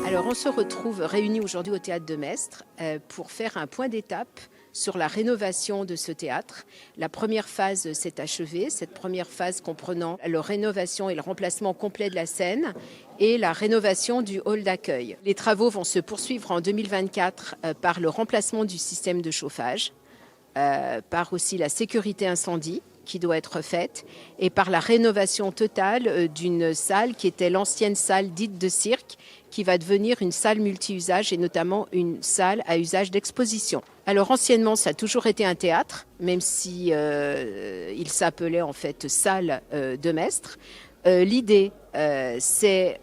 Alors, on se retrouve réunis aujourd'hui au Théâtre de Mestre pour faire un point d'étape sur la rénovation de ce théâtre. La première phase s'est achevée, cette première phase comprenant la rénovation et le remplacement complet de la scène et la rénovation du hall d'accueil. Les travaux vont se poursuivre en 2024 par le remplacement du système de chauffage, par aussi la sécurité incendie qui doit être faite et par la rénovation totale d'une salle qui était l'ancienne salle dite de cirque, qui va devenir une salle multi-usage et notamment une salle à usage d'exposition. Alors anciennement, ça a toujours été un théâtre, même si il s'appelait en fait salle de Mestre. L'idée, c'est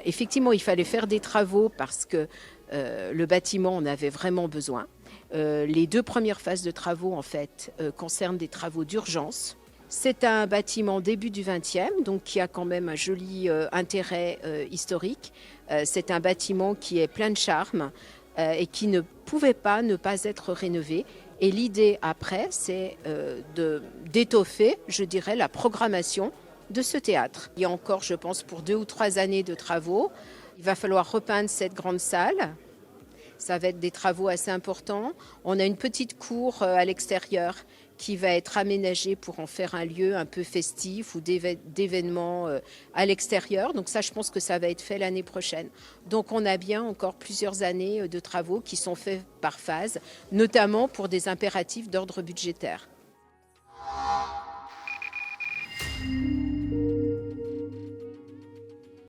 effectivement, il fallait faire des travaux parce que le bâtiment en avait vraiment besoin. Les 2 premières phases de travaux, en fait, concernent des travaux d'urgence. C'est un bâtiment début du XXe, donc qui a quand même un joli intérêt historique. C'est un bâtiment qui est plein de charme et qui ne pouvait pas ne pas être rénové. Et l'idée après, c'est d'étoffer, je dirais, la programmation de ce théâtre. Il y a encore, je pense, pour 2 ou 3 années de travaux. Il va falloir repeindre cette grande salle. Ça va être des travaux assez importants. On a une petite cour à l'extérieur qui va être aménagée pour en faire un lieu un peu festif ou d'événements à l'extérieur. Donc ça, je pense que ça va être fait l'année prochaine. Donc on a bien encore plusieurs années de travaux qui sont faits par phase, notamment pour des impératifs d'ordre budgétaire.